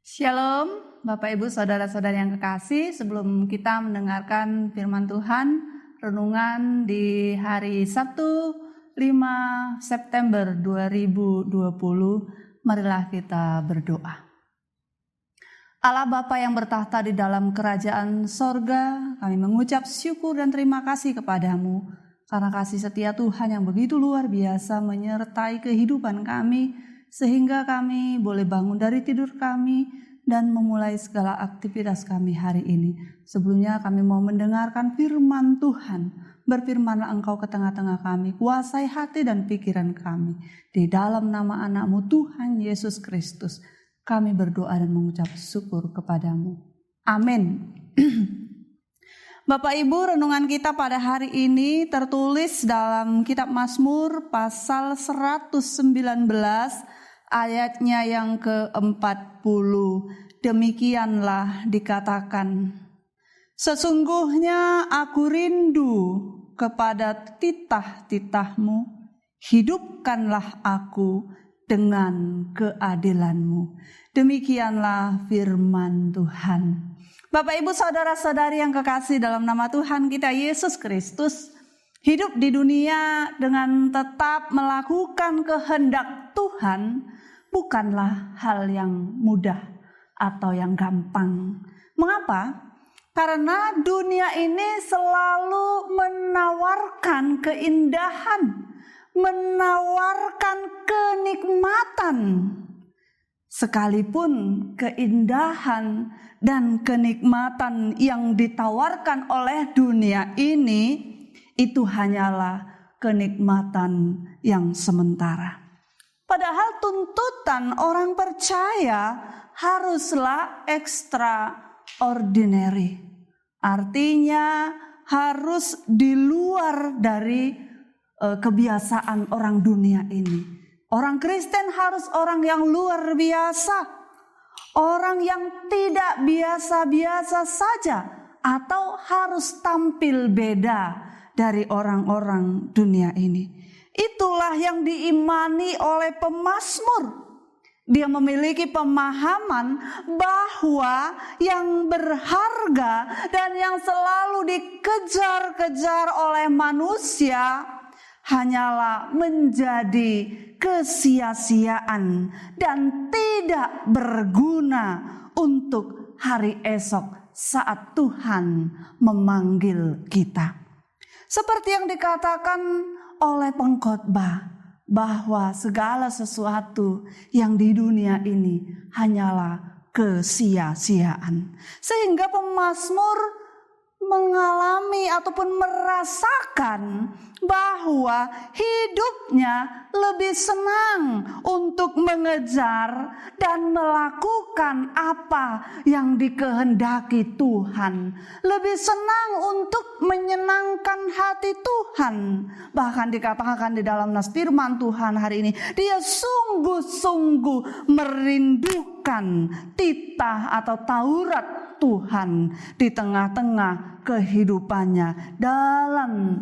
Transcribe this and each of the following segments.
Shalom, Bapak Ibu Saudara-saudari yang kekasih. Sebelum kita mendengarkan firman Tuhan, renungan di hari Sabtu 5 September 2020, marilah kita berdoa. Allah Bapa yang bertahta di dalam kerajaan sorga, kami mengucap syukur dan terima kasih kepadamu, karena kasih setia Tuhan yang begitu luar biasa menyertai kehidupan kami, sehingga kami boleh bangun dari tidur kami dan memulai segala aktivitas kami hari ini. Sebelumnya kami mau mendengarkan firman Tuhan. Berfirmanlah Engkau ke tengah-tengah kami, kuasai hati dan pikiran kami. Di dalam nama anak-Mu Tuhan Yesus Kristus, kami berdoa dan mengucap syukur kepadamu. Amin. Bapak Ibu, renungan kita pada hari ini tertulis dalam kitab Mazmur pasal 119 ayatnya yang ke-40. Demikianlah dikatakan, sesungguhnya aku rindu kepada titah-titah-Mu, hidupkanlah aku dengan keadilan-Mu. Demikianlah firman Tuhan. Bapak Ibu saudara-saudari yang kekasih dalam nama Tuhan kita Yesus Kristus, hidup di dunia dengan tetap melakukan kehendak Tuhan bukanlah hal yang mudah atau yang gampang. Mengapa? Karena dunia ini selalu menawarkan keindahan, menawarkan kenikmatan. Sekalipun keindahan dan kenikmatan yang ditawarkan oleh dunia ini, itu hanyalah kenikmatan yang sementara. Padahal tuntutan orang percaya haruslah extraordinary. Artinya harus di luar dari kebiasaan orang dunia ini. Orang Kristen harus orang yang luar biasa. Orang yang tidak biasa-biasa saja. Atau harus tampil beda dari orang-orang dunia ini. Itulah yang diimani oleh pemazmur. Dia memiliki pemahaman bahwa yang berharga dan yang selalu dikejar-kejar oleh manusia hanyalah menjadi kesia-siaan dan tidak berguna untuk hari esok saat Tuhan memanggil kita. Seperti yang dikatakan oleh pengkhotbah bahwa segala sesuatu yang di dunia ini hanyalah kesia-siaan. Sehingga pemazmur mengalami ataupun merasakan bahwa hidupnya lebih senang untuk mengejar dan melakukan apa yang dikehendaki Tuhan. Lebih senang untuk menyenangkan hati Tuhan. Bahkan dikatakan di dalam nas firman Tuhan hari ini, dia sungguh-sungguh merindukan titah atau Taurat Tuhan di tengah-tengah kehidupannya dalam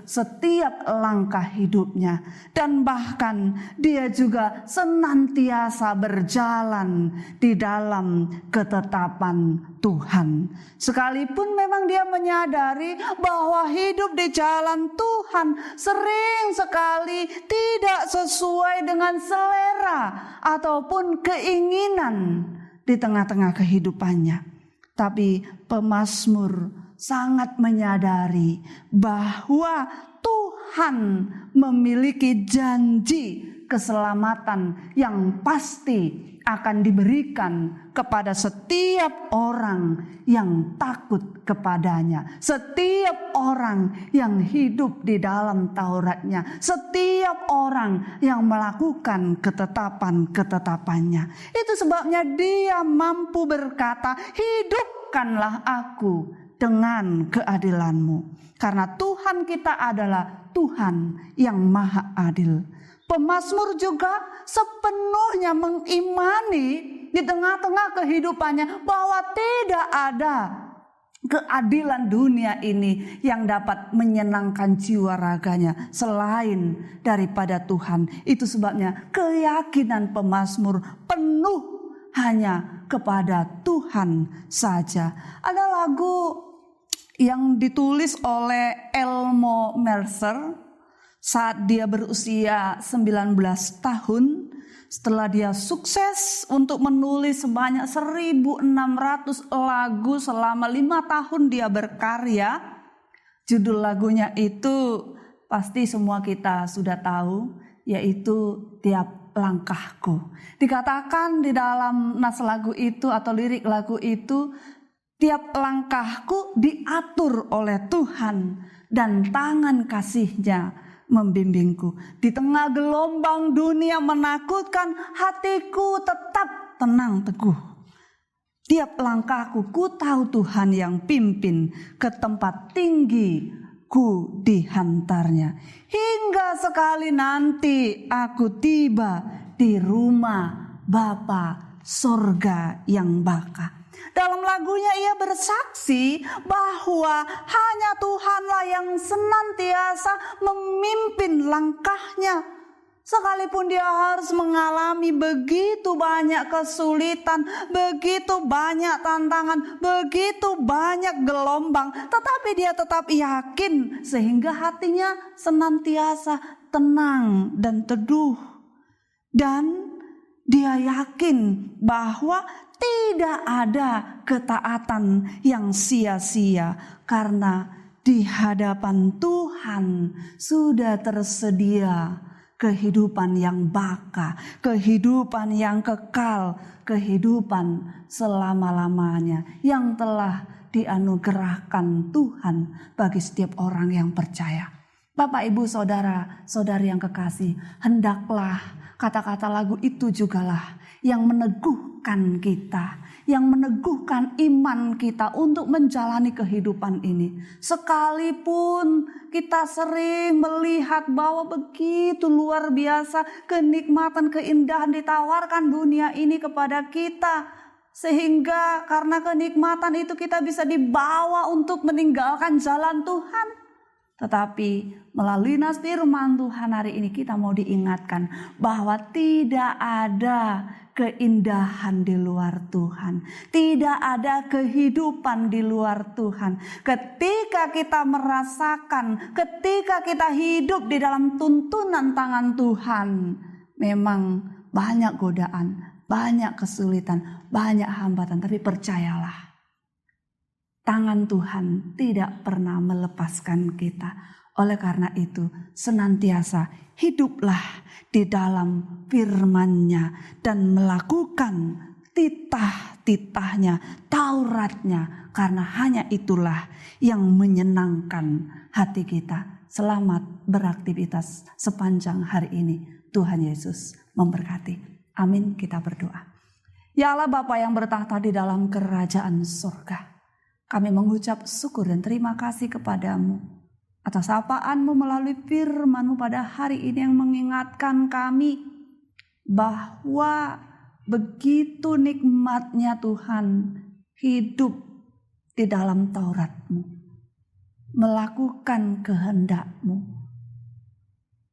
setiap langkah hidupnya. Dan bahkan dia juga senantiasa berjalan di dalam ketetapan Tuhan. Sekalipun memang dia menyadari bahwa hidup di jalan Tuhan sering sekali tidak sesuai dengan selera ataupun keinginan di tengah-tengah kehidupannya. Tapi pemazmur sangat menyadari bahwa Tuhan memiliki janji keselamatan yang pasti akan diberikan kepada setiap orang yang takut kepadanya, setiap orang yang hidup di dalam Tauratnya, setiap orang yang melakukan ketetapan-ketetapannya. Itu sebabnya dia mampu berkata, hidupkanlah aku dengan keadilan-Mu. Karena Tuhan kita adalah Tuhan yang maha adil. Pemazmur juga sepenuhnya mengimani di tengah-tengah kehidupannya bahwa tidak ada keadilan dunia ini yang dapat menyenangkan jiwa raganya selain daripada Tuhan. Itu sebabnya keyakinan pemazmur penuh hanya kepada Tuhan saja. Ada lagu yang ditulis oleh Elmo Mercer saat dia berusia 19 tahun. Setelah dia sukses untuk menulis sebanyak 1.600 lagu selama 5 tahun dia berkarya. Judul lagunya itu pasti semua kita sudah tahu, yaitu Tiap Langkahku. Dikatakan di dalam nas lagu itu atau lirik lagu itu, tiap langkahku diatur oleh Tuhan dan tangan kasih-Nya membimbingku. Di tengah gelombang dunia menakutkan, hatiku tetap tenang teguh. Tiap langkahku ku tahu Tuhan yang pimpin, ke tempat tinggi ku dihantarnya. Hingga sekali nanti aku tiba di rumah Bapa sorga yang baka. Dalam lagunya ia bersaksi bahwa hanya Tuhanlah yang senantiasa memimpin langkahnya. Sekalipun dia harus mengalami begitu banyak kesulitan, begitu banyak tantangan, begitu banyak gelombang, tetapi dia tetap yakin sehingga hatinya senantiasa tenang dan teduh. Dan dia yakin bahwa tidak ada ketaatan yang sia-sia karena di hadapan Tuhan sudah tersedia kehidupan yang baka, kehidupan yang kekal, kehidupan selama-lamanya yang telah dianugerahkan Tuhan bagi setiap orang yang percaya. Bapak, Ibu, Saudara, Saudari yang kekasih, hendaklah kata-kata lagu itu jugalah yang meneguhkan kita, yang meneguhkan iman kita untuk menjalani kehidupan ini. Sekalipun kita sering melihat bahwa begitu luar biasa kenikmatan, keindahan ditawarkan dunia ini kepada kita, sehingga karena kenikmatan itu kita bisa dibawa untuk meninggalkan jalan Tuhan. Tetapi melalui nas firman Tuhan hari ini kita mau diingatkan bahwa tidak ada keindahan di luar Tuhan. Tidak ada kehidupan di luar Tuhan. Ketika kita merasakan, ketika kita hidup di dalam tuntunan tangan Tuhan, memang banyak godaan, banyak kesulitan, banyak hambatan. Tapi percayalah, tangan Tuhan tidak pernah melepaskan kita. Oleh karena itu, senantiasa hiduplah di dalam firman-Nya dan melakukan titah-titahnya, Tauratnya, karena hanya itulah yang menyenangkan hati kita. Selamat beraktivitas sepanjang hari ini. Tuhan Yesus memberkati. Amin, kita berdoa. Ya Allah Bapa yang bertahta di dalam kerajaan surga, kami mengucap syukur dan terima kasih kepadamu atas sapaan-Mu melalui firman-Mu pada hari ini yang mengingatkan kami bahwa begitu nikmatnya Tuhan hidup di dalam Taurat-Mu, melakukan kehendak-Mu.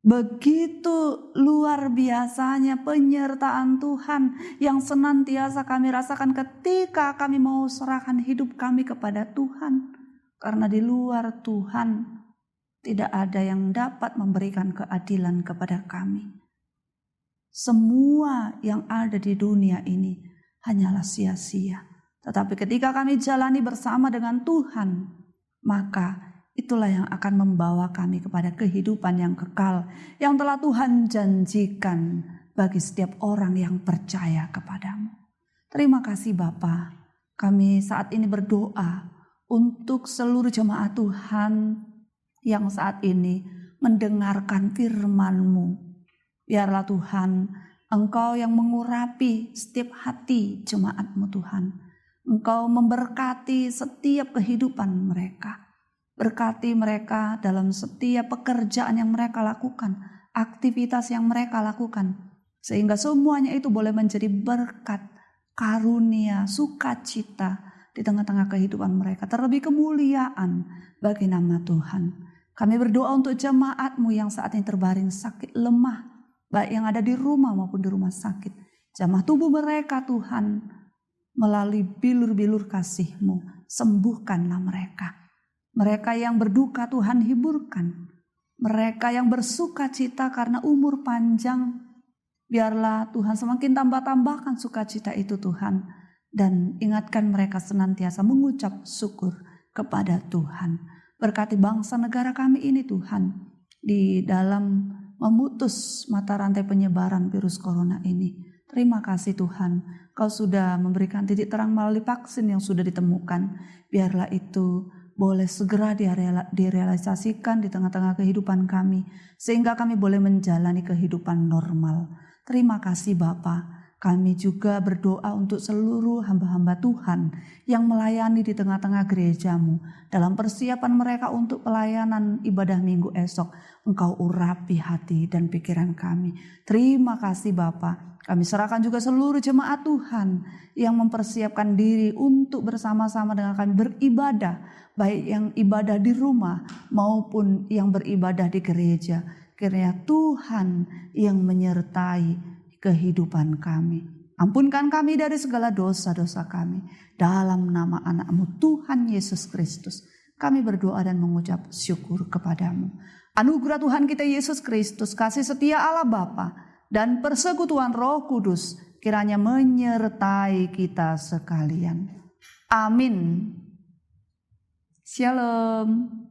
Begitu luar biasanya penyertaan Tuhan yang senantiasa kami rasakan ketika kami mau serahkan hidup kami kepada Tuhan. Karena di luar Tuhan tidak ada yang dapat memberikan keadilan kepada kami. Semua yang ada di dunia ini hanyalah sia-sia. Tetapi ketika kami jalani bersama dengan Tuhan, maka itulah yang akan membawa kami kepada kehidupan yang kekal yang telah Tuhan janjikan bagi setiap orang yang percaya kepadamu. Terima kasih Bapa. Kami saat ini berdoa untuk seluruh jemaat Tuhan yang saat ini mendengarkan firman-Mu. Biarlah Tuhan, Engkau yang mengurapi setiap hati jemaat-Mu Tuhan. Engkau memberkati setiap kehidupan mereka. Berkati mereka dalam setiap pekerjaan yang mereka lakukan, aktivitas yang mereka lakukan. Sehingga semuanya itu boleh menjadi berkat, karunia, sukacita di tengah-tengah kehidupan mereka. Terlebih kemuliaan bagi nama Tuhan. Kami berdoa untuk jemaat-Mu yang saat ini terbaring sakit lemah, baik yang ada di rumah maupun di rumah sakit. Jamah tubuh mereka Tuhan, melalui bilur-bilur kasih-Mu, sembuhkanlah mereka. Mereka yang berduka Tuhan hiburkan. Mereka yang bersuka cita karena umur panjang, biarlah Tuhan semakin tambah-tambahkan sukacita itu Tuhan. Dan ingatkan mereka senantiasa mengucap syukur kepada Tuhan. Berkati bangsa negara kami ini Tuhan, di dalam memutus mata rantai penyebaran virus corona ini. Terima kasih Tuhan, Kau sudah memberikan titik terang melalui vaksin yang sudah ditemukan. Biarlah itu boleh segera direalisasikan di tengah-tengah kehidupan kami, sehingga kami boleh menjalani kehidupan normal. Terima kasih Bapa. Kami juga berdoa untuk seluruh hamba-hamba Tuhan yang melayani di tengah-tengah gereja-Mu. Dalam persiapan mereka untuk pelayanan ibadah minggu esok, Engkau urapi hati dan pikiran kami. Terima kasih Bapa. Kami serahkan juga seluruh jemaat Tuhan yang mempersiapkan diri untuk bersama-sama dengan kami beribadah, baik yang ibadah di rumah maupun yang beribadah di gereja. Kiranya Tuhan yang menyertai kehidupan kami. Ampunkan kami dari segala dosa-dosa kami. Dalam nama anak-Mu Tuhan Yesus Kristus, kami berdoa dan mengucap syukur kepadamu. Anugerah Tuhan kita Yesus Kristus, kasih setia Allah Bapa, dan persekutuan Roh Kudus kiranya menyertai kita sekalian. Amin. Shalom.